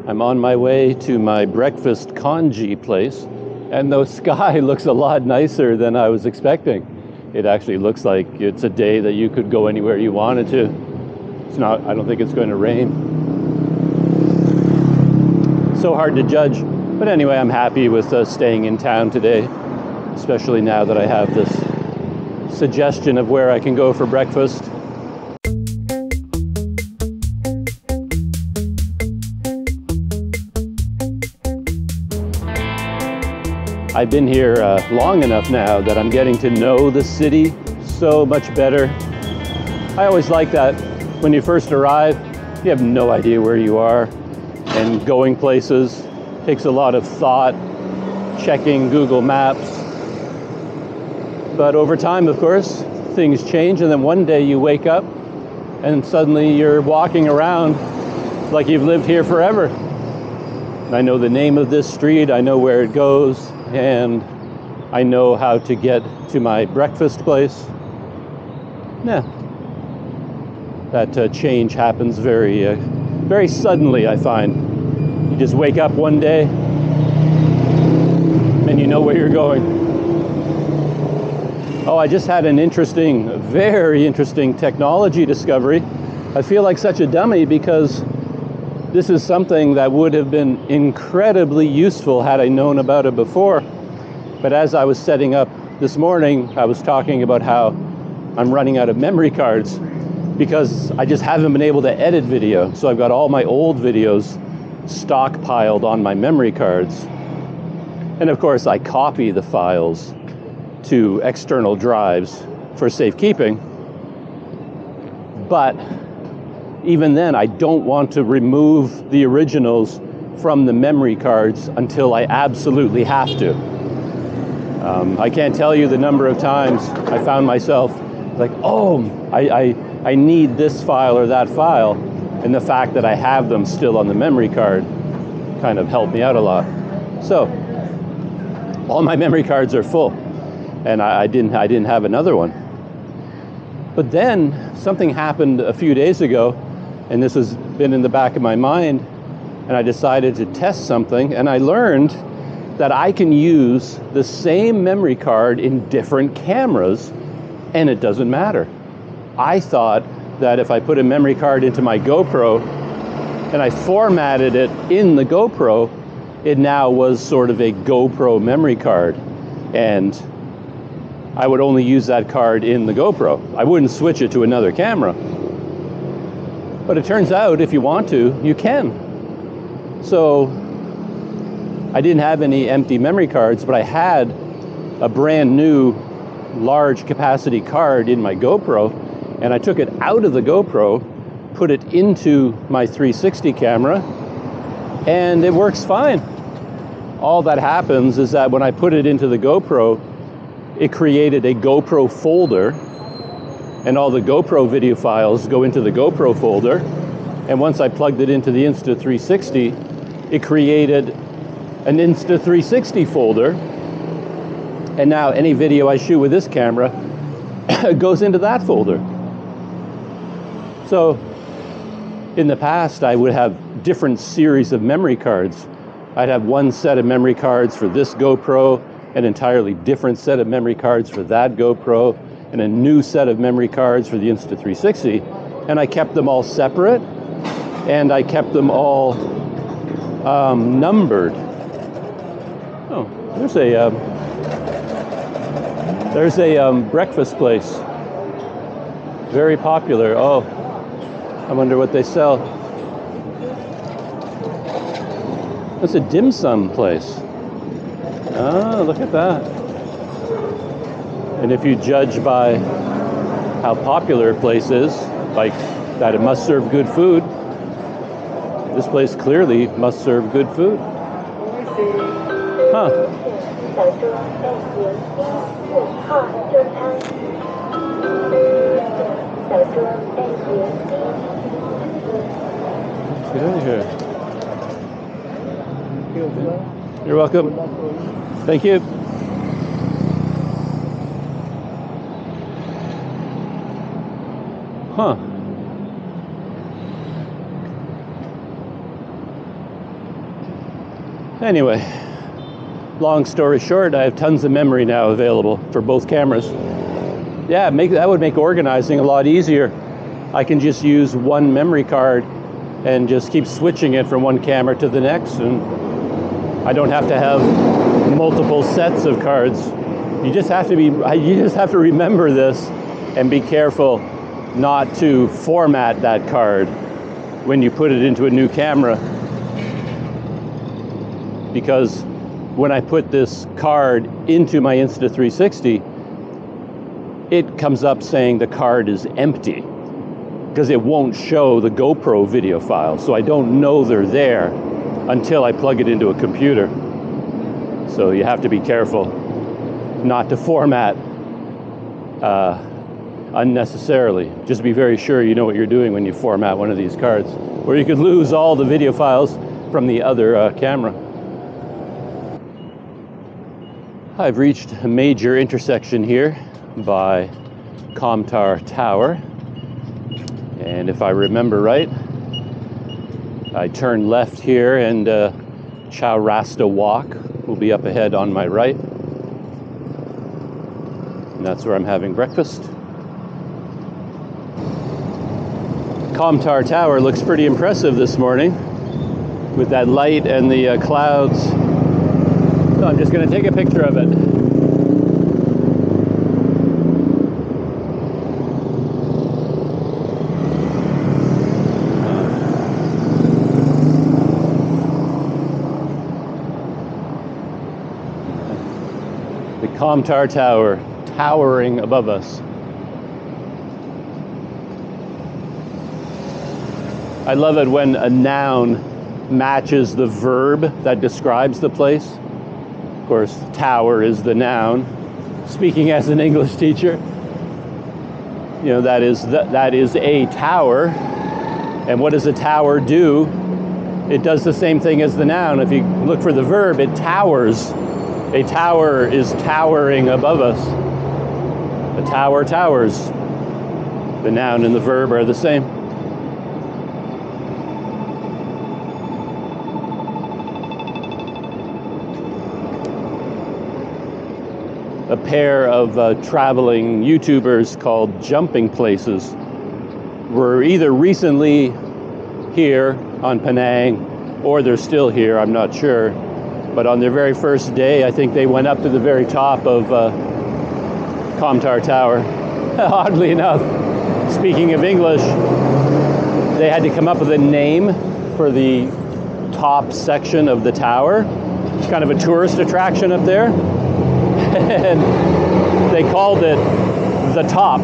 I'm on my way to my breakfast congee place, and the sky looks a lot nicer than I was expecting. It actually looks like it's a day that you could go anywhere you wanted to. It's not, I don't think it's going to rain. So hard to judge. But anyway, I'm happy with staying in town today, especially now that I have this suggestion of where I can go for breakfast. I've been here long enough now that I'm getting to know the city so much better. I always like that when you first arrive, you have no idea where you are, and going places takes a lot of thought, checking Google Maps. But over time, of course, things change, and then one day you wake up and suddenly you're walking around like you've lived here forever. I know the name of this street, I know where it goes, and I know how to get to my breakfast place. Yeah, that change happens very, very suddenly, I find. You just wake up one day and you know where you're going. Oh, I just had an interesting, very interesting technology discovery. I feel like such a dummy because this is something that would have been incredibly useful had I known about it before. But as I was setting up this morning, I was talking about how I'm running out of memory cards because I just haven't been able to edit video. So I've got all my old videos stockpiled on my memory cards. And of course, I copy the files to external drives for safekeeping. But even then, I don't want to remove the originals from the memory cards until I absolutely have to. I can't tell you the number of times I found myself like, oh, I need this file or that file. And the fact that I have them still on the memory card kind of helped me out a lot. So all my memory cards are full, and I didn't have another one. But then something happened a few days ago, and this has been in the back of my mind, and I decided to test something, and I learned that I can use the same memory card in different cameras, and it doesn't matter. I thought that if I put a memory card into my GoPro and I formatted it in the GoPro, it now was sort of a GoPro memory card, and I would only use that card in the GoPro. I wouldn't switch it to another camera. But it turns out if you want to, you can. So I didn't have any empty memory cards, but I had a brand new large capacity card in my GoPro, and I took it out of the GoPro, put it into my 360 camera, and it works fine. All that happens is that when I put it into the GoPro, it created a GoPro folder, and all the GoPro video files go into the GoPro folder. And once I plugged it into the Insta360, it created an Insta360 folder. And now any video I shoot with this camera goes into that folder. So in the past, I would have different series of memory cards. I'd have one set of memory cards for this GoPro, an entirely different set of memory cards for that GoPro, and a new set of memory cards for the Insta360. And I kept them all separate, and I kept them all numbered. Oh, there's a breakfast place. Very popular. Oh, I wonder what they sell. That's a dim sum place. Ah, look at that. And if you judge by how popular a place is, like that it must serve good food, this place clearly must serve good food. Huh. Let's get out of here. You're welcome. Thank you. Huh. Anyway, long story short, I have tons of memory now available for both cameras. Yeah, that would make organizing a lot easier. I can just use one memory card and just keep switching it from one camera to the next, and I don't have to have multiple sets of cards. You just have to remember this and be careful not to format that card when you put it into a new camera. Because when I put this card into my Insta360, it comes up saying the card is empty, because it won't show the GoPro video files. So I don't know they're there until I plug it into a computer. So you have to be careful not to format unnecessarily. Just be very sure you know what you're doing when you format one of these cards, or you could lose all the video files from the other camera. I've reached a major intersection here by Comtar Tower, and if I remember right, I turn left here, and Chow Rasta Walk will be up ahead on my right, and that's where I'm having breakfast. Comtar Tower looks pretty impressive this morning with that light and the clouds. So I'm just going to take a picture of it. The Comtar Tower towering above us. I love it when a noun matches the verb that describes the place. Of course, tower is the noun. Speaking as an English teacher, you know, that is a tower. And what does a tower do? It does the same thing as the noun. If you look for the verb, it towers. A tower is towering above us. A tower towers. The noun and the verb are the same. A pair of traveling YouTubers called Jumping Places were either recently here on Penang, or they're still here, I'm not sure. But on their very first day, I think they went up to the very top of Comtar Tower. Oddly enough, speaking of English, they had to come up with a name for the top section of the tower. It's kind of a tourist attraction up there. And they called it the top.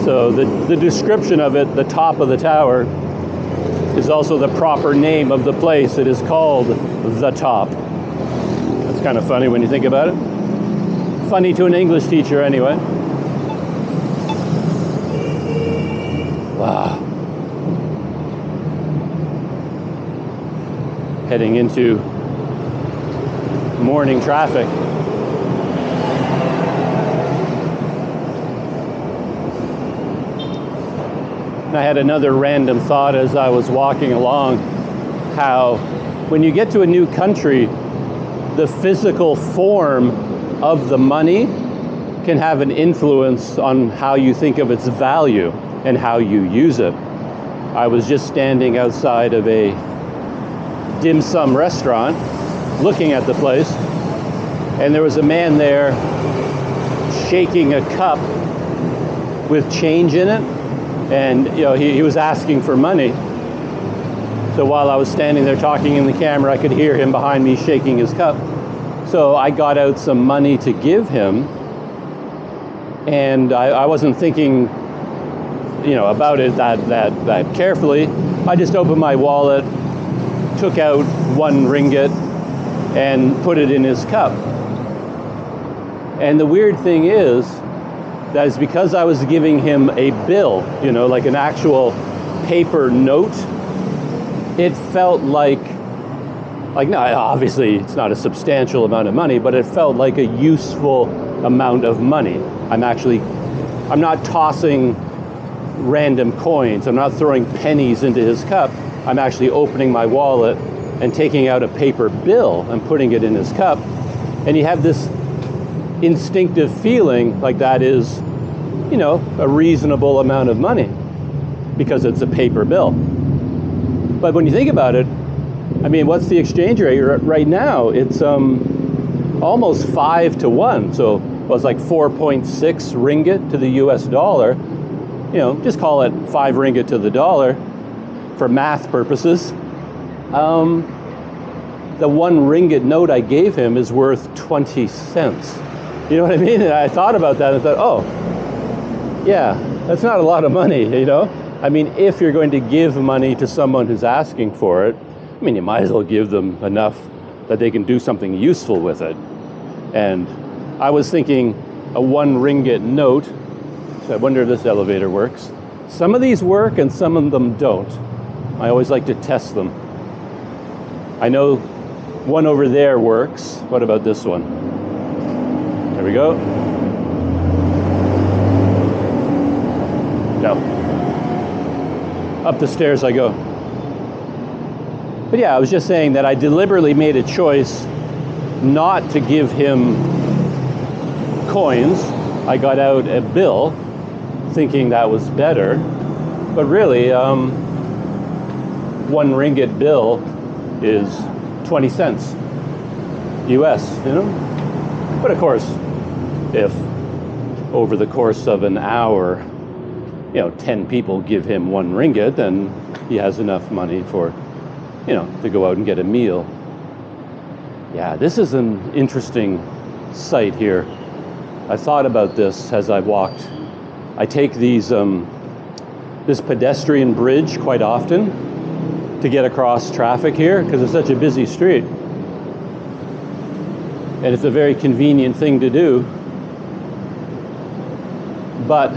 So the description of it, the top of the tower, is also the proper name of the place. It is called the top. That's kind of funny when you think about it. Funny to an English teacher anyway. Wow. Heading into morning traffic. I had another random thought as I was walking along, how when you get to a new country, the physical form of the money can have an influence on how you think of its value and how you use it. I was just standing outside of a dim sum restaurant looking at the place, and there was a man there shaking a cup with change in it. And you know, he was asking for money. So while I was standing there talking in the camera, I could hear him behind me shaking his cup. So I got out some money to give him, and I wasn't thinking, you know, about it that carefully. I just opened my wallet, took out 1 ringgit, and put it in his cup. And the weird thing is, that is because I was giving him a bill, you know, like an actual paper note. It felt like no, obviously it's not a substantial amount of money, but it felt like a useful amount of money. I'm not tossing random coins. I'm not throwing pennies into his cup. I'm actually opening my wallet and taking out a paper bill and putting it in his cup, and you have this instinctive feeling like that is, you know, a reasonable amount of money because it's a paper bill. But when you think about it, I mean, what's the exchange rate right now? It's almost 5 to 1. So it was like 4.6 ringgit to the US dollar. You know, just call it 5 ringgit to the dollar for math purposes. The 1 ringgit note I gave him is worth 20 cents. You know what I mean? And I thought about that and thought, oh, yeah, that's not a lot of money, you know? I mean, if you're going to give money to someone who's asking for it, I mean, you might as well give them enough that they can do something useful with it. And I was thinking a 1 ringgit note, so I wonder if this elevator works. Some of these work and some of them don't. I always like to test them. I know one over there works. What about this one? There we go. No. Up the stairs I go. But yeah, I was just saying that I deliberately made a choice not to give him coins. I got out a bill thinking that was better. But really, 1 ringgit bill is 20 cents US, you know? But of course, if over the course of an hour, you know, 10 people give him 1 ringgit, then he has enough money for, you know, to go out and get a meal. Yeah, this is an interesting sight here. I thought about this as I walked. I take these, this pedestrian bridge quite often to get across traffic here because it's such a busy street. And it's a very convenient thing to do. But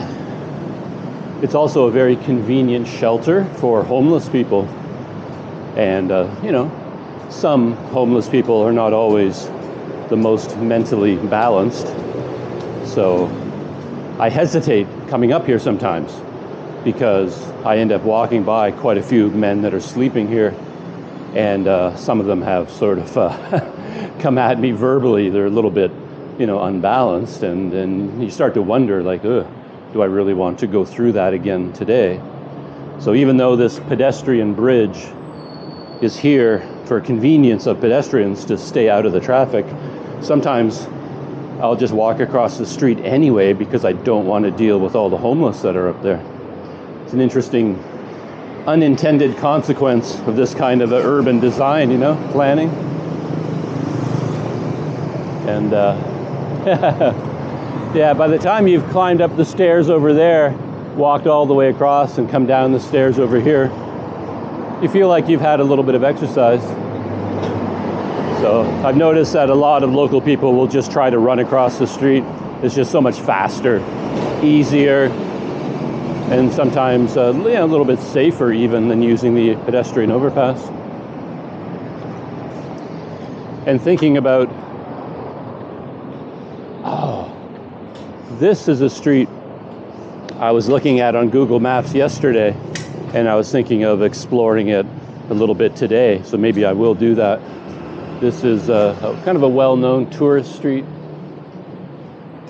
it's also a very convenient shelter for homeless people. And, you know, some homeless people are not always the most mentally balanced. So I hesitate coming up here sometimes because I end up walking by quite a few men that are sleeping here. And some of them have sort of come at me verbally. They're a little bit, you know, unbalanced. And then you start to wonder, like, do I really want to go through that again today? So even though this pedestrian bridge is here for convenience of pedestrians to stay out of the traffic, sometimes I'll just walk across the street anyway because I don't want to deal with all the homeless that are up there. It's an interesting unintended consequence of this kind of urban design, you know, planning. And yeah, by the time you've climbed up the stairs over there, walked all the way across and come down the stairs over here, you feel like you've had a little bit of exercise. So I've noticed that a lot of local people will just try to run across the street. It's just so much faster, easier, and sometimes you know, a little bit safer even than using the pedestrian overpass. And thinking about, oh, this is a street I was looking at on Google Maps yesterday, and I was thinking of exploring it a little bit today, so maybe I will do that. This is kind of a well-known tourist street,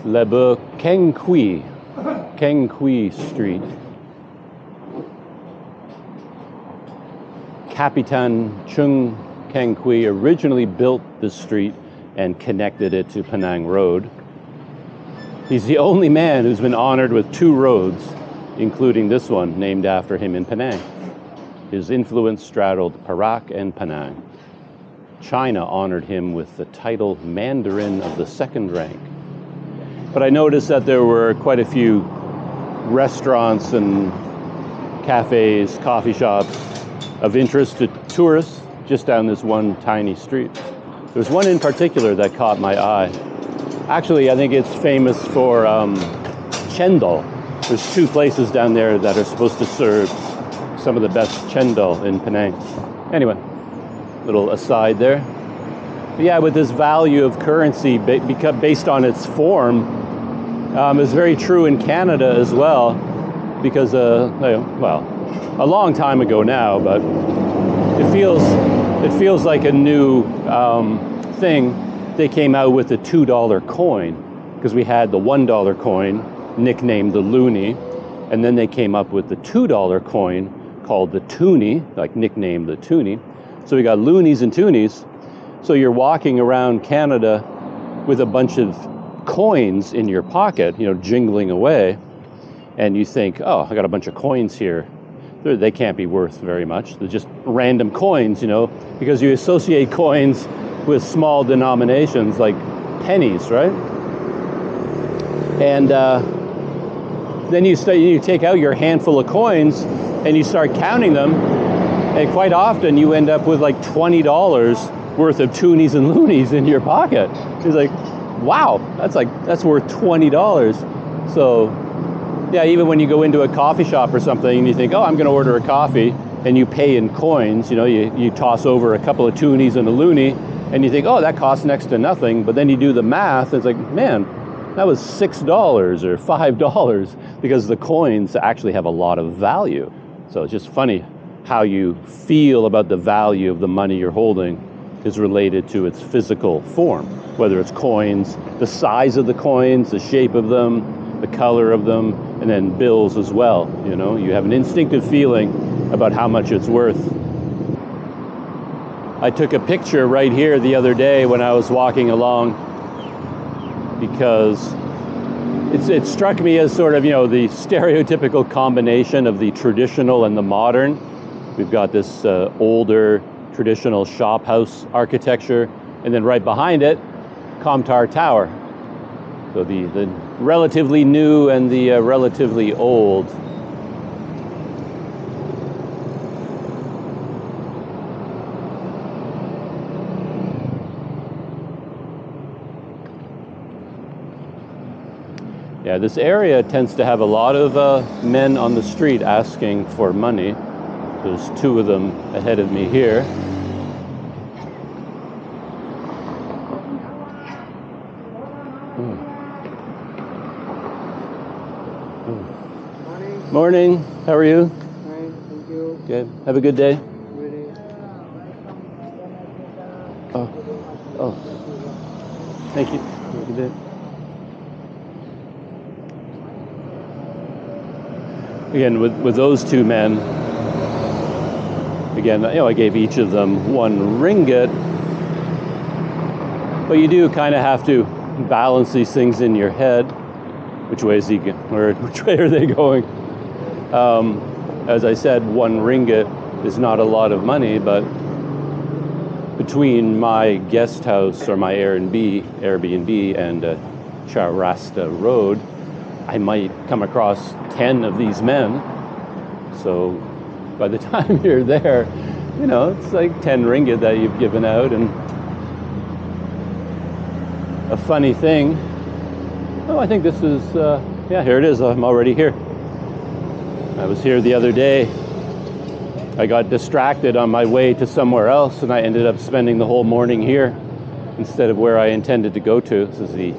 Keng Kui Street. Kapitan Chung Keng Kui originally built this street and connected it to Penang Road. He's the only man who's been honored with 2 roads, including this one named after him in Penang. His influence straddled Perak and Penang. China honored him with the title Mandarin of the 2nd rank. But I noticed that there were quite a few restaurants and cafes, coffee shops of interest to tourists just down this one tiny street. There's one in particular that caught my eye. Actually, I think it's famous for chendol. There's 2 places down there that are supposed to serve some of the best chendol in Penang. Anyway, little aside there. But yeah, with this value of currency based on its form, is very true in Canada as well, because well, a long time ago now, but it feels it feels like a new thing. They came out with a $2 coin, because we had the $1 coin, nicknamed the Loonie, and then they came up with the $2 coin called the Toonie, like nicknamed the Toonie. So we got loonies and toonies. So you're walking around Canada with a bunch of coins in your pocket, you know, jingling away, and you think, oh, I got a bunch of coins here. They can't be worth very much. They're just random coins, you know, because you associate coins with small denominations like pennies, right? And then you take out your handful of coins and you start counting them, and quite often you end up with like $20 worth of toonies and loonies in your pocket. It's like, wow, that's worth $20. So yeah, even when you go into a coffee shop or something and you think, oh, I'm going to order a coffee, and you pay in coins, you know, you toss over a couple of toonies and a loonie, and you think, oh, that costs next to nothing. But then you do the math, and it's like, man, that was $6 or $5, because the coins actually have a lot of value. So it's just funny how you feel about the value of the money you're holding is related to its physical form, whether it's coins, the size of the coins, the shape of them, the color of them, and then bills as well. You know, you have an instinctive feeling about how much it's worth. I took a picture right here the other day when I was walking along, because it struck me as sort of, you know, the stereotypical combination of the traditional and the modern. We've got this older traditional shop house architecture, and then right behind it, Comtar Tower. So the relatively new and the relatively old. Yeah, this area tends to have a lot of men on the street asking for money. There's two of them ahead of me here. Morning. How are you? Fine, thank you. Good. Have a good day. Good day. Oh. Thank you. Have a good day. Again, with those two men, again, you know, I gave each of them 1 ringgit, but you do kind of have to balance these things in your head. Which way is he, or which way are they going? As I said, 1 ringgit is not a lot of money, but between my guest house or my Airbnb and Chaurasta Road, I might come across 10 of these men. So by the time you're there, you know, it's like 10 ringgit that you've given out. And a funny thing, oh, I think this is, yeah, here it is. I'm already here. I was here the other day. I got distracted on my way to somewhere else, and I ended up spending the whole morning here instead of where I intended to go to. This is the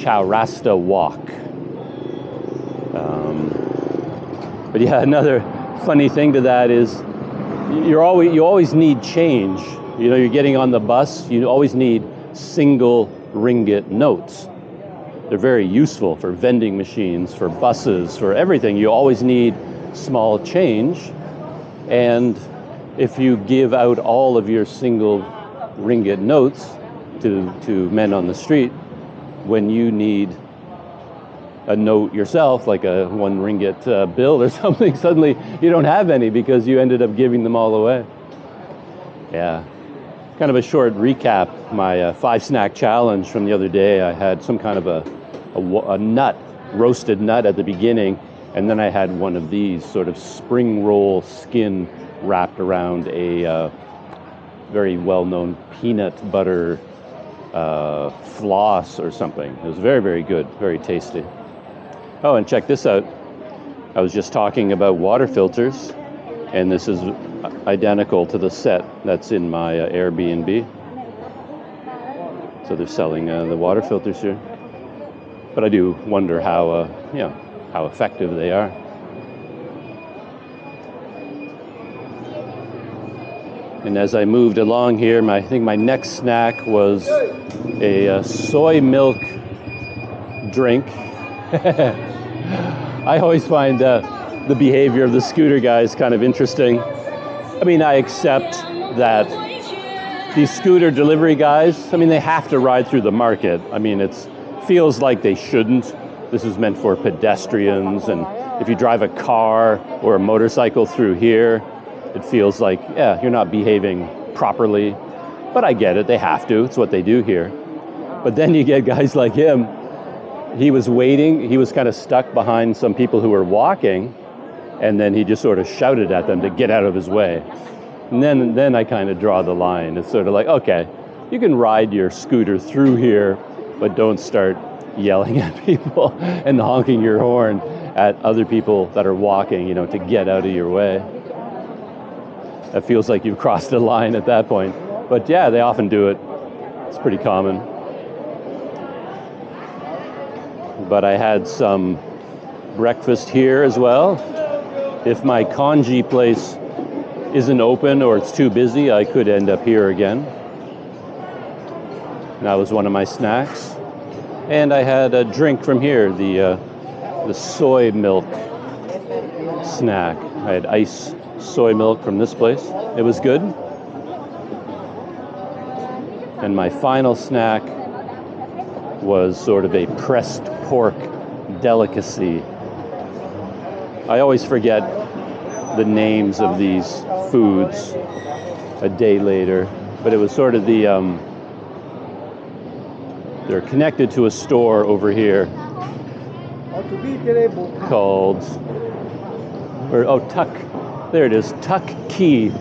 Chaurasta Walk. But yeah, another funny thing to that is you always need change. You know, you're getting on the bus, you always need single ringgit notes. They're very useful for vending machines, for buses, for everything. You always need small change. And if you give out all of your single ringgit notes to men on the street, when you need a note yourself, like a 1 ringgit bill or something, suddenly you don't have any because you ended up giving them all away. Yeah. Kind of a short recap, my 5 snack challenge from the other day. I had some kind of a nut, roasted nut at the beginning, and then I had one of these sort of spring roll skin wrapped around a very well-known peanut butter floss or something. It was very, very good, very tasty. Oh, and check this out. I was just talking about water filters, and this is identical to the set that's in my Airbnb. So they're selling the water filters here. But I do wonder how, you know, how effective they are. And as I moved along here, I think my next snack was a soy milk drink. I always find the behavior of the scooter guys kind of interesting. I mean, I accept that these scooter delivery guys, I mean, they have to ride through the market. I mean, it feels like they shouldn't. This is meant for pedestrians, and if you drive a car or a motorcycle through here, it feels like, yeah, you're not behaving properly. But I get it, they have to, it's what they do here. But then you get guys like him. He was waiting, he was kind of stuck behind some people who were walking, and then he just sort of shouted at them to get out of his way. And then I kind of draw the line. It's sort of like, okay, you can ride your scooter through here, but don't start yelling at people and honking your horn at other people that are walking, you know, to get out of your way. That feels like you've crossed a line at that point. But yeah, they often do it. It's pretty common. But I had some breakfast here as well. If my congee place isn't open or it's too busy, I could end up here again. That was one of my snacks. And I had a drink from here, the soy milk snack. I had ice soy milk from this place. It was good. And my final snack was sort of a pressed pork delicacy. I always forget the names of these foods a day later, but it was sort of the, they're connected to a store over here called, Tuck. There it is, Tuck Key.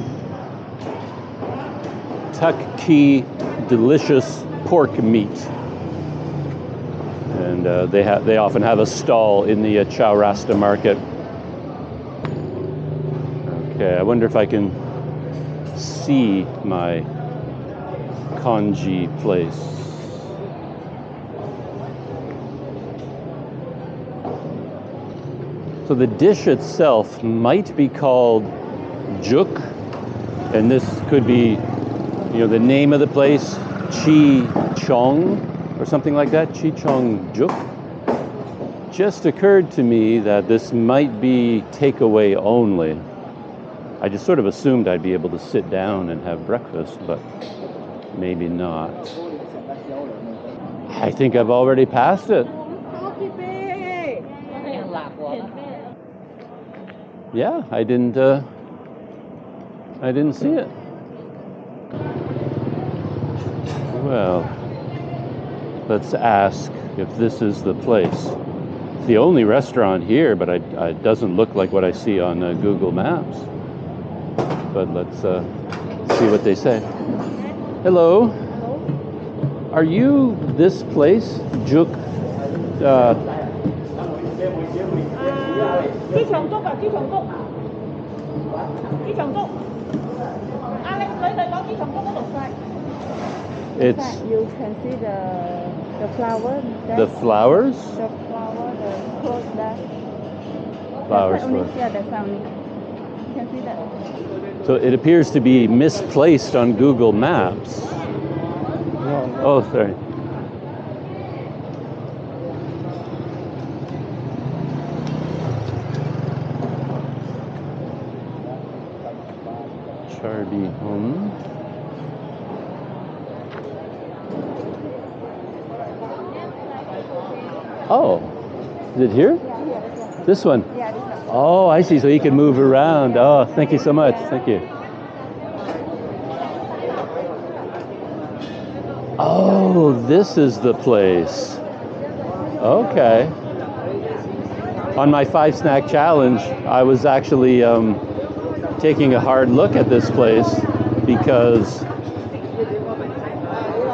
Tuck Key delicious pork meat. And they often have a stall in the Chaurasta market. Okay, I wonder if I can see my congee place. So the dish itself might be called Jook, and this could be, you know, the name of the place, Cheong or something like that, Cheong Jook. Just occurred to me that this might be takeaway only. I just sort of assumed I'd be able to sit down and have breakfast, but maybe not. I think I've already passed it. Yeah, I didn't see it. Well, let's ask if this is the place. It's the only restaurant here, but it doesn't look like what I see on Google Maps. But let's see what they say. Hello. Are you this place, Jook? It's. You can see the flower. The flowers? The flower, the clothes there. Flowers. Yeah, that's only. You can see that. So it appears to be misplaced on Google Maps. Oh, sorry. Charby home. Oh, is it here? Yeah, this one. This one? Yeah, this one. Oh, I see. So he can move around. Oh, thank you so much. Thank you. Oh, this is the place. Okay. On my 5-snack challenge, I was actually taking a hard look at this place because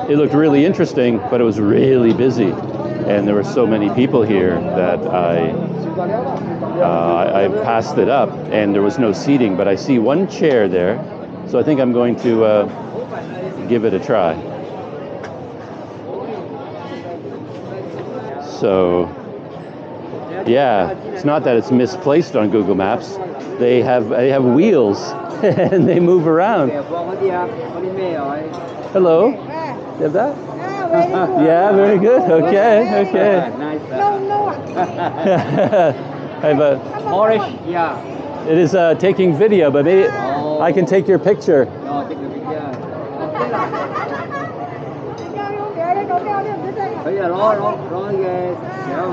it looked really interesting, but it was really busy. And there were so many people here that I passed it up, and there was no seating, but I see one chair there, so I think I'm going to give it a try. So Yeah, it's not that it's misplaced on Google Maps. They have wheels and they move around. Hello. You have that? Yeah, very good. Okay, okay. I have a orange. Yeah. It is taking video, but maybe I can take your picture.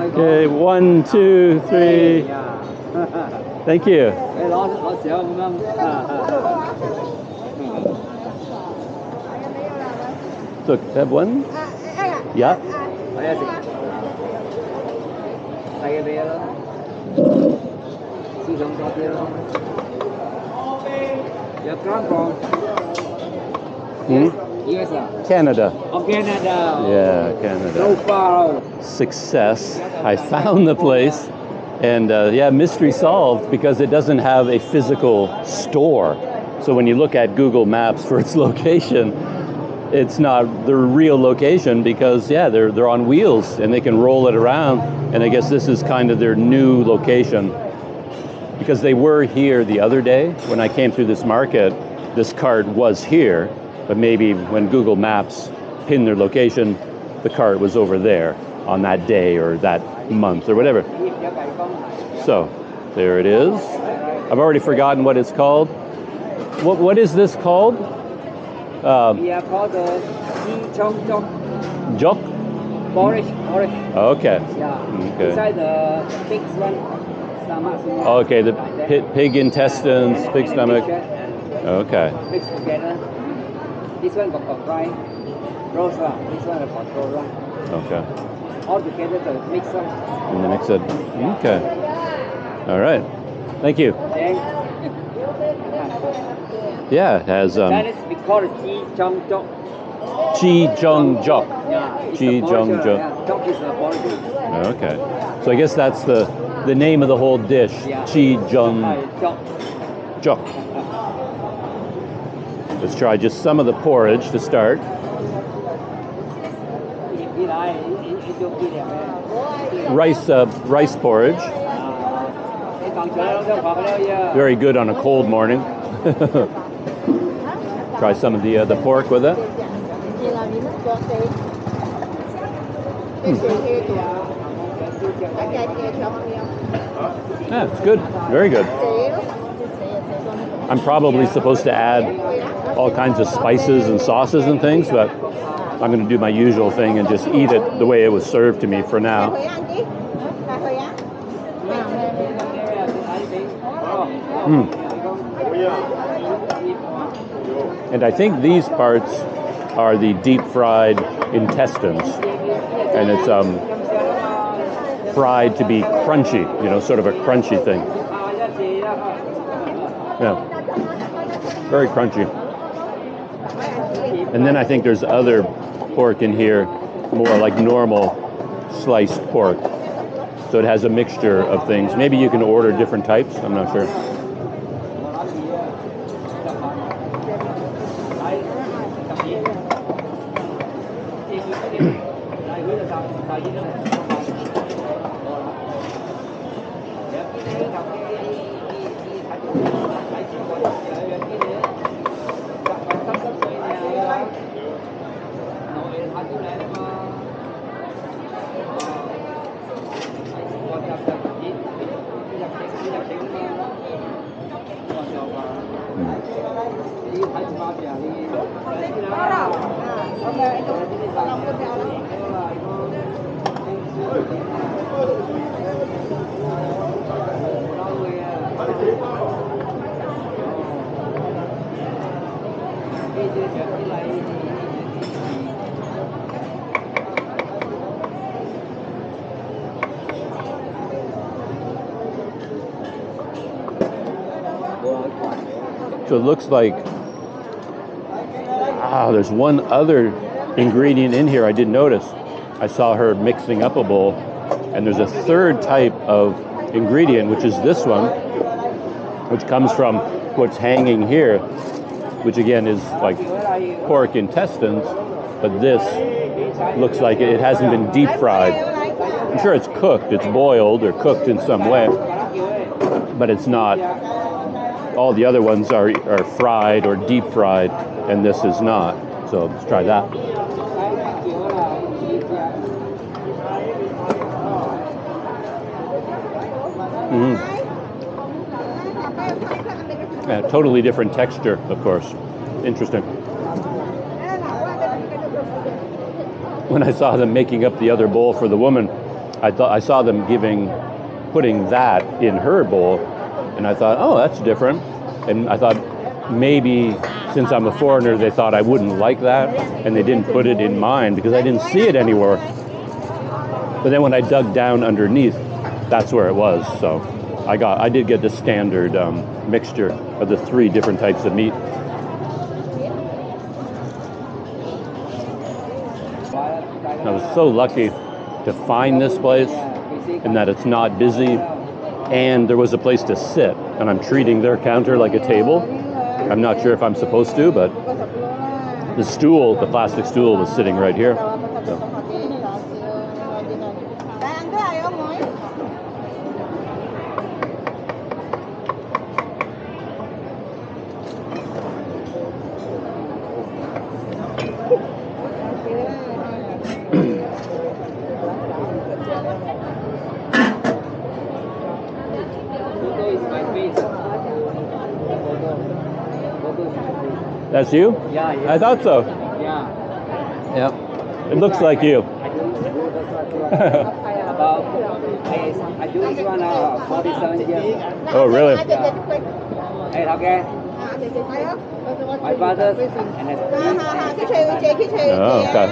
Okay, 1, 2, 3. Thank you. So, have one? Yeah. Canada. Oh, Canada. Yeah, Canada. So far. Success. I found the place, and yeah, mystery solved because it doesn't have a physical store. So when you look at Google Maps for its location, it's not the real location because yeah, they're on wheels and they can roll it around. And I guess this is kind of their new location because they were here the other day when I came through this market. This cart was here, but maybe when Google Maps pinned their location, the cart was over there on that day or that month or whatever. So there it is. I've already forgotten what it's called. What is this called? We are called the Cheong Jook. Jook? Orange. Okay. Yeah. Okay. Inside the big one. Okay, the pig intestines, pig stomach. Okay. Mixed together. This one got fried roast one. This one got control one. Okay. All together to mix them. And then mix it. Okay. All right. Thank you. Yeah, it has That is because Chee Cheong Jook. Chee Cheong Jook. Yeah. Chee Cheong Jook. Jook is the origin. Okay. So I guess that's the name of the whole dish. Yeah. Chee Cheong Jook. Jook. Let's try just some of the porridge to start. Rice porridge. Very good on a cold morning. Try some of the pork with it. Yeah, it's good. Very good. I'm probably supposed to add all kinds of spices and sauces and things, but I'm going to do my usual thing and just eat it the way it was served to me for now. And I think these parts are the deep fried intestines, and it's fried to be crunchy, you know, sort of a crunchy thing. Yeah, very crunchy. And then I think there's other pork in here, more like normal sliced pork. So it has a mixture of things. Maybe you can order different types, I'm not sure. So it looks like, there's one other ingredient in here I didn't notice. I saw her mixing up a bowl, and there's a third type of ingredient, which is this one, which comes from what's hanging here, which again is like pork intestines, but this looks like it hasn't been deep fried. I'm sure it's cooked, it's boiled or cooked in some way, but it's not. All the other ones are fried or deep fried, and this is not. So let's try that. Yeah, totally different texture, of course. Interesting. When I saw them making up the other bowl for the woman, I saw them putting that in her bowl, and I thought, oh, that's different. And I thought maybe since I'm a foreigner, they thought I wouldn't like that, and they didn't put it in mine because I didn't see it anywhere. But then when I dug down underneath, that's where it was. So I did get the standard mixture of the 3 different types of meat. I was so lucky to find this place and that it's not busy, and there was a place to sit, and I'm treating their counter like a table. I'm not sure if I'm supposed to, but the stool, the plastic stool, was sitting right here. So. That's you? Yeah, yeah. I thought so. Yeah. Yeah. It looks like you. About, I do this one 47 years. Oh, really? Yeah. Hey, okay. My brother and his Oh, okay.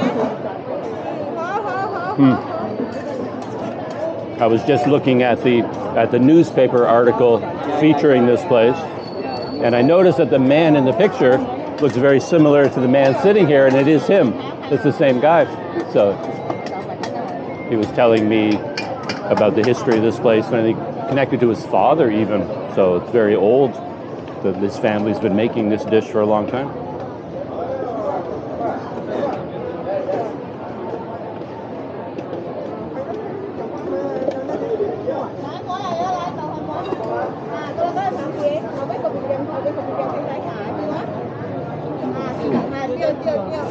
I was just looking at the newspaper article featuring this place, and I noticed that the man in the picture looks very similar to the man sitting here, and it is him. It's the same guy. So he was telling me about the history of this place, and I think connected to his father even. So it's very old. This family's been making this dish for a long time.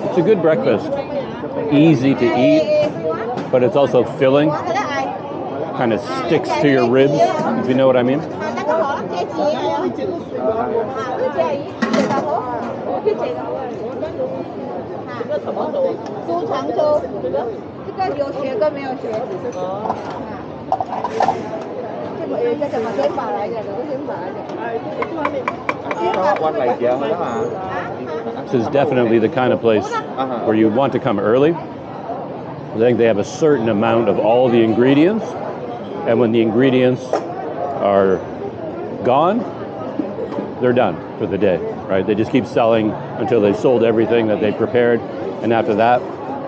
It's a good breakfast. Easy to eat, but it's also filling. Kind of sticks to your ribs, if you know what I mean. This is definitely the kind of place where you want to come early. I think they have a certain amount of all the ingredients, and when the ingredients are gone, they're done for the day, right? They just keep selling until they've sold everything that they prepared, and after that,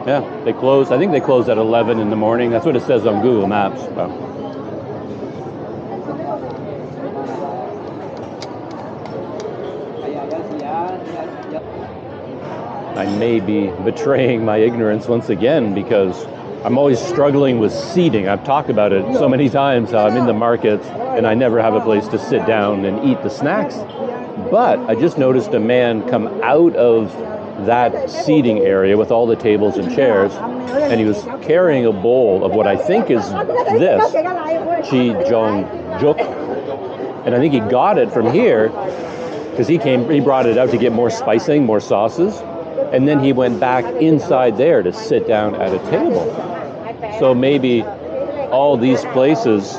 yeah, they close. I think they close at 11 in the morning. That's what it says on Google Maps. So. I may be betraying my ignorance once again because I'm always struggling with seating. I've talked about it so many times how I'm in the markets and I never have a place to sit down and eat the snacks. But I just noticed a man come out of that seating area with all the tables and chairs, and he was carrying a bowl of what I think is this, Chee, Jook. And I think he got it from here because he brought it out to get more spicing, more sauces. And then he went back inside there to sit down at a table. So maybe all these places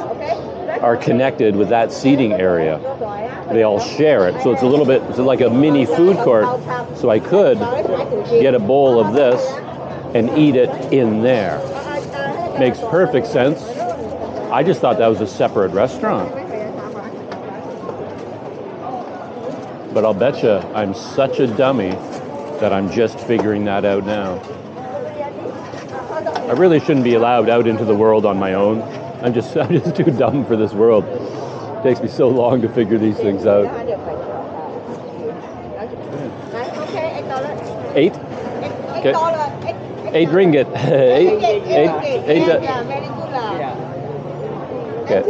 are connected with that seating area. They all share it. So it's it's like a mini food court. So I could get a bowl of this and eat it in there. Makes perfect sense. I just thought that was a separate restaurant. But I'll bet you I'm such a dummy that I'm just figuring that out now. I really shouldn't be allowed out into the world on my own. I'm just too dumb for this world. It takes me so long to figure these things out. 8? Okay. 8 ringgit. 8. Okay.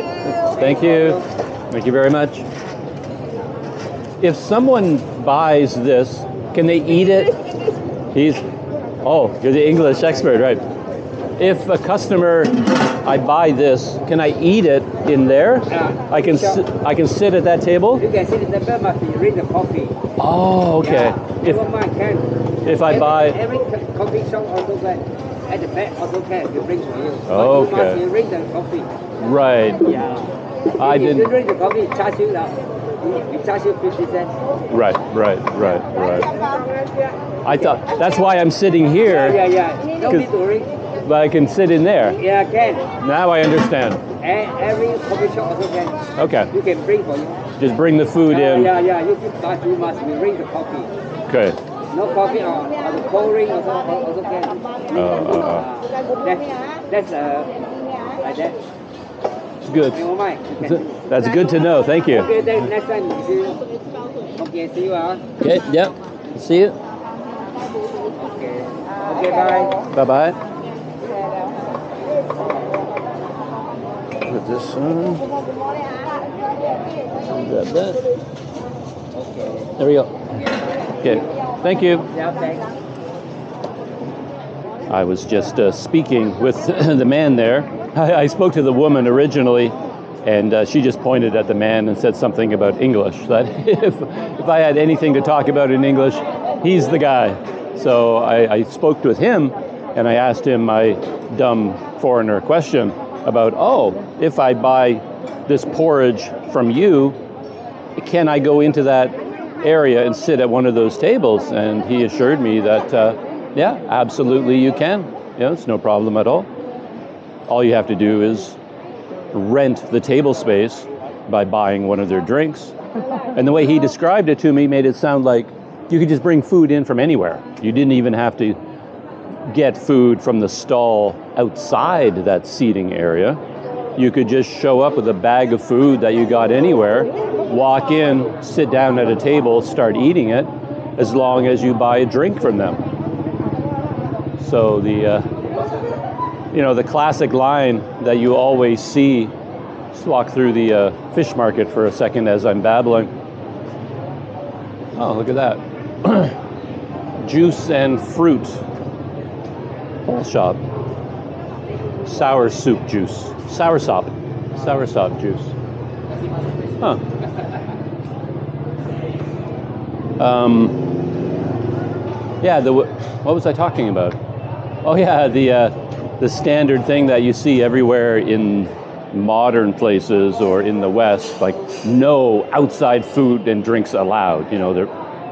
Thank you. Thank you very much. If someone buys this, can they eat it? Oh, you're the English expert, right? If a customer, I buy this, can I eat it in there? I can sit at that table? You can sit at the table, but you drink the coffee. Oh, okay. If I buy... Every coffee shop also can. At the back also can. You bring for you. Oh, but okay. you must drink the coffee. Right. Yeah. I didn't... If you drink the coffee, it charge you now. We charge you 50 cents. Right. I thought, that's why I'm sitting here. Yeah. No need to drink. But I can sit in there. Yeah, can. Now I understand. Every coffee shop also can. Okay. You can bring for you. Just bring the food in. Yeah. You must bring the coffee. Okay. No coffee or the cold drink also can. That's like that. It's good. That's good to know. Thank you. Okay, then next time see you. Okay, see you. Okay, yep. See you. Okay, bye. Bye-bye. Put this on. Grab that. Okay. There we go. Okay, thank you. Yeah, thanks. I was just speaking with the man there. I spoke to the woman originally, and she just pointed at the man and said something about English, that if I had anything to talk about in English, he's the guy. So I spoke with him, and I asked him my dumb foreigner question about, if I buy this porridge from you, can I go into that area and sit at one of those tables? And he assured me that, yeah, absolutely you can. Yeah, it's no problem at all. All you have to do is rent the table space by buying one of their drinks. And the way he described it to me made it sound like you could just bring food in from anywhere. You didn't even have to get food from the stall outside that seating area. You could just show up with a bag of food that you got anywhere, walk in, sit down at a table, start eating it, as long as you buy a drink from them. So the classic line that you always see, just walk through the fish market for a second as I'm babbling. Oh, look at that. Juice and fruit whole shop. Sour soup juice. Soursop juice. Huh. Yeah, what was I talking about? Oh yeah, the standard thing that you see everywhere in modern places or in the West, like no outside food and drinks allowed. You know,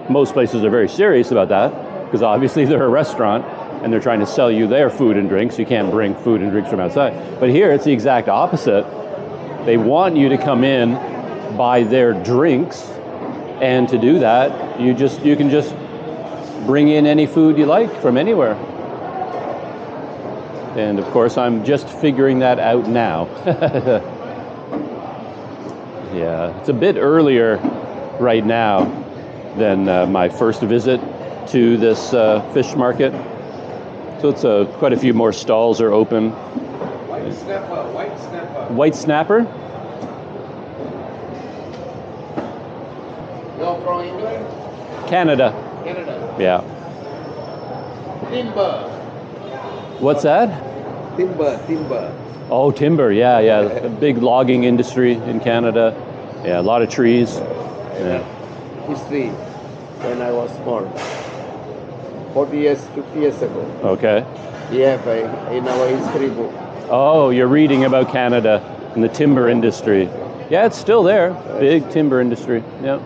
most places are very serious about that because obviously they're a restaurant and they're trying to sell you their food and drinks. You can't bring food and drinks from outside. But here it's the exact opposite. They want you to come in, buy their drinks, and to do that, you can just bring in any food you like from anywhere. And of course, I'm just figuring that out now. Yeah, it's a bit earlier right now than my first visit to this fish market. So it's quite a few more stalls are open. White snapper. White snapper? You're from England? Canada. Yeah. Timber. What's that? Timber. Oh, timber, yeah. A big logging industry in Canada. Yeah, a lot of trees. Yeah. History when I was small. 40 years, 50 years ago. Okay. Yeah, in our history book. Oh, you're reading about Canada and the timber industry. Yeah, it's still there. Big timber industry. Yeah.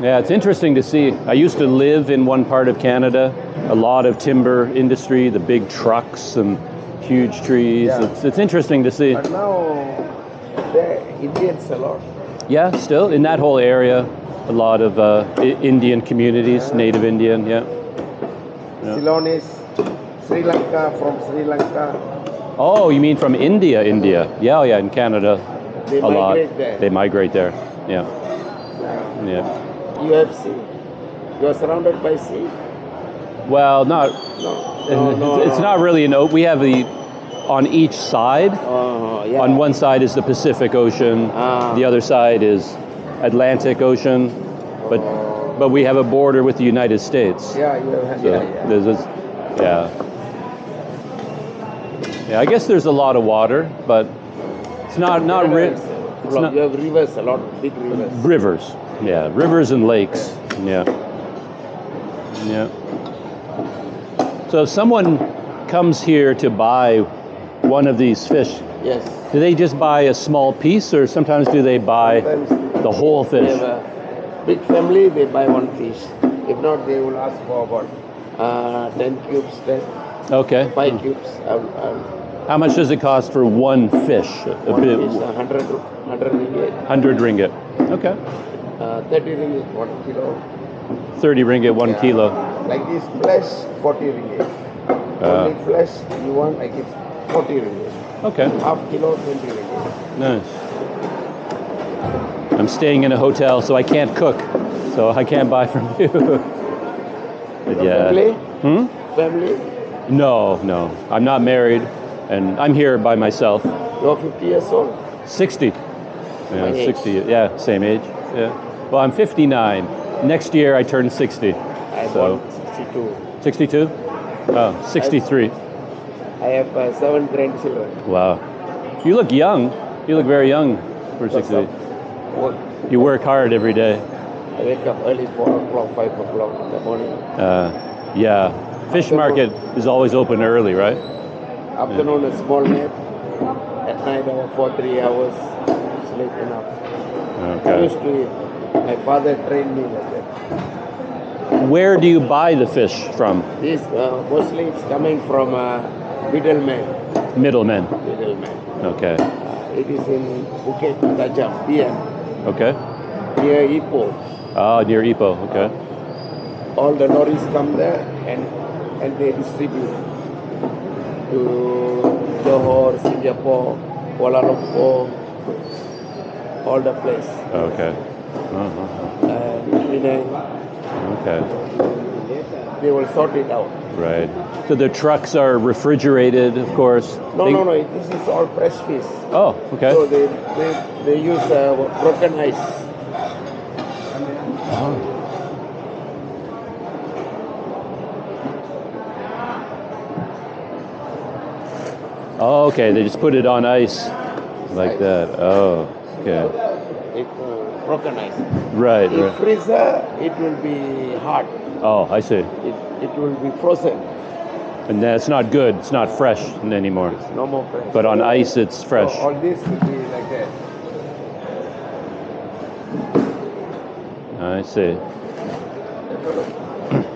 Yeah, it's interesting to see. I used to live in one part of Canada, a lot of timber industry, the big trucks and huge trees. Yeah. It's interesting to see. But now, the Indians a lot. Yeah, still in that whole area, a lot of Indian communities, native Indian, yeah. Ceylonese, Sri Lanka, from Sri Lanka. Oh, you mean from India? Yeah, in Canada, They a lot. migrate there. They migrate there, yeah. You have sea. You are surrounded by sea. Well, not. No. It's not really we have on each side. Yeah. On one side is the Pacific Ocean, the other side is Atlantic Ocean, but we have a border with the United States. Yeah, So there's this, yeah. Yeah, I guess there's a lot of water, but it's not rich. You have rivers, a lot of big rivers. Rivers, yeah, rivers and lakes, yeah. Yeah. So if someone comes here to buy one of these fish, Yes. do they just buy a small piece, or sometimes do they buy Sometimes the whole they fish? have a big family, they buy one fish. If not, they will ask for about 10 cubes, 10, Okay. 5 cubes. How much does it cost for one fish? One fish, 100 ringgit. 100 ringgit. Okay. 30 ringgit, 1 kilo. 30 ringgit, 1 Yeah. kilo. Like this flesh, 40 ringgit. Only flesh you want, like it's 40 ringgit. Okay. Half kilo, 20 ringgit. Nice. I'm staying in a hotel, so I can't cook, so I can't buy from you. But yeah. Family? Hmm? Family? No, no. I'm not married, and I'm here by myself. You're 50 years old? 60. Yeah, My age. 60. Yeah, same age. Yeah. Well, I'm 59. Next year I turn 60. I'm So 62. 62? Oh, 63. I have 7 grandchildren. Wow. You look young. You look very young for 60. Work. You work hard every day. I wake up early, 4 o'clock, 5 o'clock in the morning. Yeah. Fish market is always open early, right? Afternoon, a small nap. At night, for 3 hours, sleep enough. I Okay. used to eat. My father trained me like that. Where do you buy the fish from? This mostly it's coming from middleman. Middlemen. Middleman. Okay. It is in Bukit Tajam, PM, Okay. near Ipoh. Ah, near Ipoh. Okay. All the lorries come there and they distribute to Johor, Singapore, Kuala Lumpur, all the place. Okay. Penang, Okay. they will sort it out. Right. So the trucks are refrigerated, of course. No, They- no, no. This is all fresh fish. Oh, okay. So they use broken ice. Oh, okay. They just put it on ice like Ice. that. Oh, okay. It broken ice. Right, In right. freezer, it will be hard. Oh, I see. It will be frozen. And that's not good. It's not fresh anymore. It's no more fresh. But on ice, it's fresh. So all this will be like that. I see.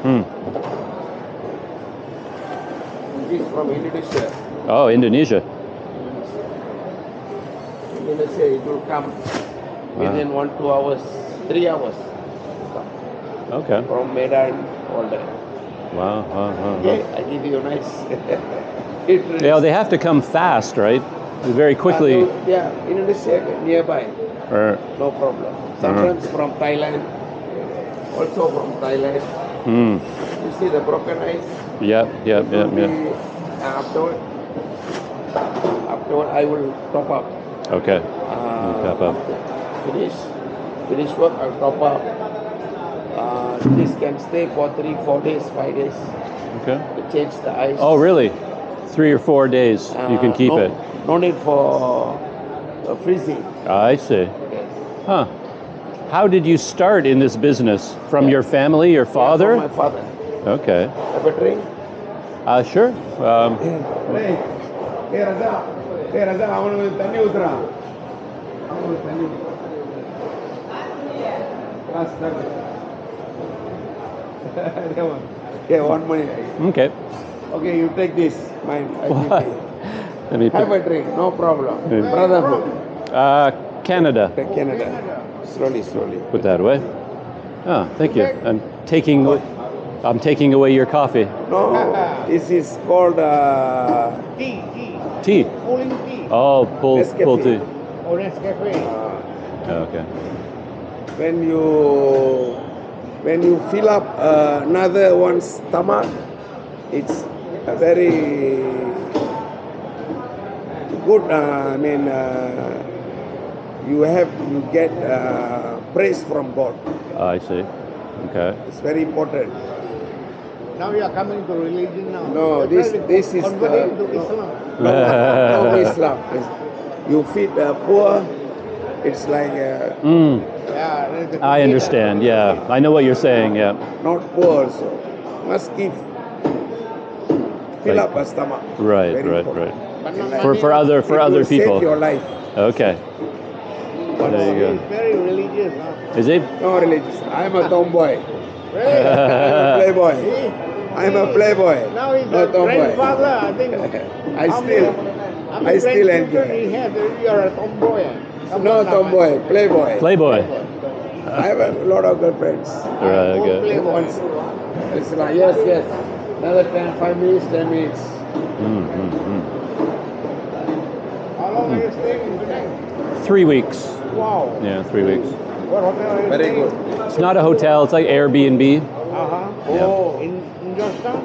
Hmm. This is from Indonesia. Oh, Indonesia. Indonesia, it will come within 1-2 hours, 3 hours. Come Okay. from Medan, all that. Wow. Okay, I give you a nice. It is- Yeah, they have to come fast, right? Very quickly. Yeah, Indonesia nearby, Or, no problem. Sometimes from Thailand, also from Thailand. hmm. You see the broken ice? Yep. Will be, afterward, I will top up. Okay. Top up. Finish work, I'll top up. This can stay for 3-4 days, 5 days. Okay. To change the ice. Oh, really? 3 or 4 days you can keep it. No need for freezing. I see. Yes. Huh. How did you start in this business? From your family, your father? Yeah, from my father. Okay. Have a drink? Sure. Hey, Raza, I want to tell you, Okay, 1 minute. Okay. Okay, you take this. Mine. I give What? you. Let me Have put, a drink, no problem. Yeah. Brotherhood. Canada. Take Canada. Slowly. Put that away. Ah, thank you. I'm taking away your coffee. No, this is called Tea. Oh, pull Nescafe. tea. Nescafe. Okay. when you fill up another one's stomach, it's a very good. I mean, you get praise from God. I see. Okay. It's very important. Now you are coming to religion now. No, this is converting to Islam. no Islam. You feed the poor. It's like Yeah, I understand. Yeah, I know what you're saying. Yeah. not poor also. Must give. Fill Like- up a stomach. Right. Very Right. important. Right. But For other It will people. Save your life. Okay. There you go. He's very religious. Huh? Is he? No religious. I'm a tomboy. Really? I'm a playboy. I'm a playboy. Now he's No a tomboy. grandfather. I think. I How still. many I still grandchildren enjoy. he has? You are a tomboy. No tomboy. Playboy. Playboy. I have a lot of girlfriends. Right. Okay. Playboy. It's like yes. Another 5 minutes, 10 minutes. How long are you staying in Penang? 3 weeks. Wow. Yeah, 3 weeks. What hotel are you Very staying? good. It's not a hotel. It's like Airbnb. Uh-huh. Yeah. Oh, in Georgetown?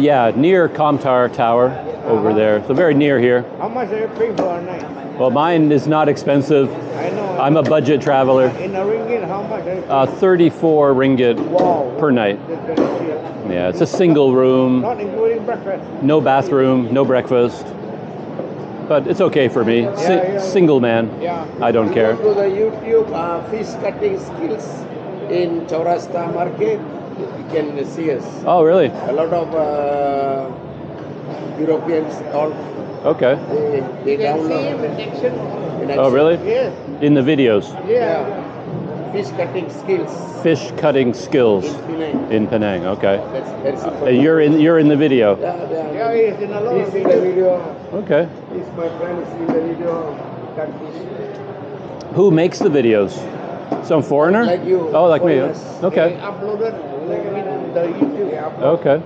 Yeah, near Comtar Tower over there. So very near here. How much are you paying for a night? Well, mine is not expensive. I know. I'm a budget traveler. In a ringgit, how much are you paying? 34 ringgit Wow. per night. That's very cheap. Yeah, it's a single room, Not including breakfast. no bathroom, no breakfast. But it's okay for me. Yeah. Single man. Yeah. I don't care. Go to the YouTube fish cutting skills in Chaurasta Market. You can see us. Oh, really? A lot of Europeans all Okay. they You can see download him in action. in Oh, action. really? Yes. In the videos. Yeah. Fish cutting skills Fish cutting skills in Penang. in Penang. Okay. That's very simple. You're in the video. Yeah, he's in a lot He's of in the videos. video. Okay. He's my friend. He's in the video. Cut fish. Who makes the videos? Some foreigner? Like you. Oh, like me. Foreigners. He Okay. uploaded in the YouTube. Okay.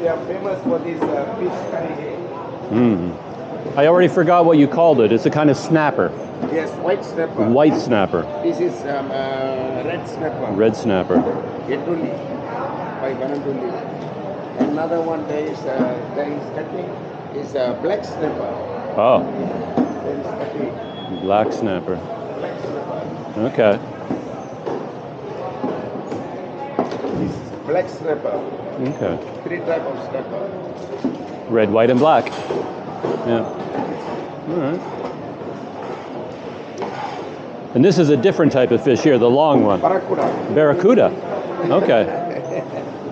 We are famous for this fish cutting. Mm. I already forgot what you called it. It's a kind of snapper. Yes, white snapper. White snapper. This is red snapper. Red snapper. Yetuli. By Bananduli. Another one there is cutting is black snapper. Oh, There is cutting. black snapper. Black snapper. Okay. This is black snapper. Okay. 3 types of snapper. Red, white, and black. Yeah. All right. And this is a different type of fish here, the long one. Barracuda. Barracuda. Okay.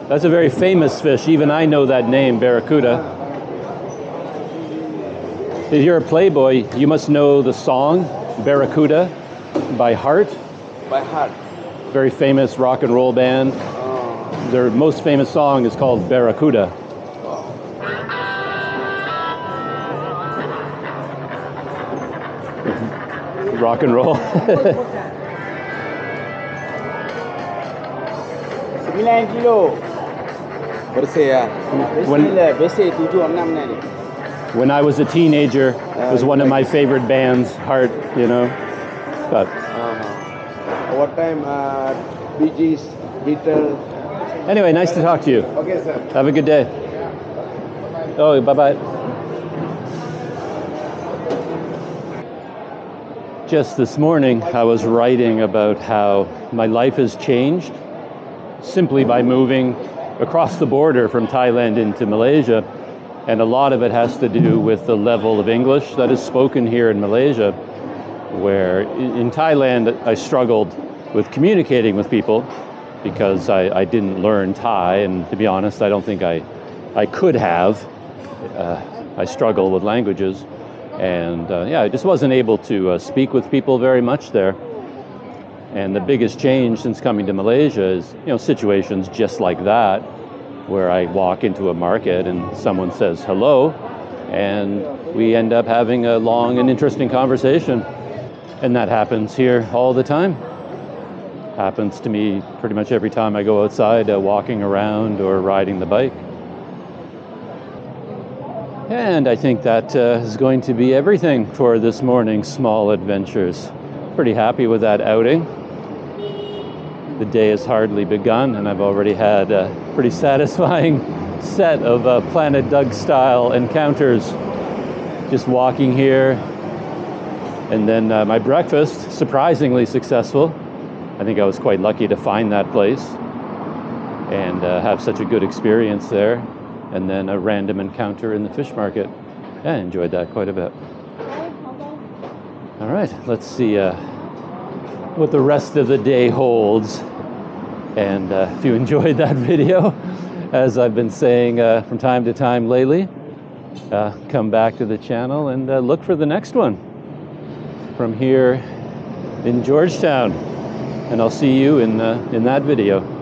That's a very famous fish. Even I know that name, Barracuda. If you're a playboy, you must know the song Barracuda by Heart. By heart. Very famous rock and roll band. Their most famous song is called Barracuda. Rock and roll. 9 kilo. Bersih ya. Bersih 7-6 ni. When I was a teenager, it was one of my favorite bands, Heart, you know. But What time Bee Gees, Beatles. anyway, nice to talk to you. Okay, sir. Have a good day. Oh, bye-bye. Just this morning, I was writing about how my life has changed simply by moving across the border from Thailand into Malaysia. And a lot of it has to do with the level of English that is spoken here in Malaysia, where in Thailand, I struggled with communicating with people because I didn't learn Thai. And to be honest, I don't think I could have. I struggle with languages. And yeah, I just wasn't able to speak with people very much there. And the biggest change since coming to Malaysia is, you know, situations just like that, where I walk into a market and someone says hello, and we end up having a long and interesting conversation. And that happens here all the time. Happens to me pretty much every time I go outside, walking around or riding the bike. And I think that is going to be everything for this morning's small adventures. Pretty happy with that outing. The day has hardly begun, and I've already had a pretty satisfying set of Planet Doug style encounters. Just walking here, and then my breakfast, surprisingly successful. I think I was quite lucky to find that place and have such a good experience there. And then a random encounter in the fish market. Yeah, I enjoyed that quite a bit. All right, let's see what the rest of the day holds. And if you enjoyed that video, as I've been saying from time to time lately, come back to the channel and look for the next one from here in Georgetown. And I'll see you in that video.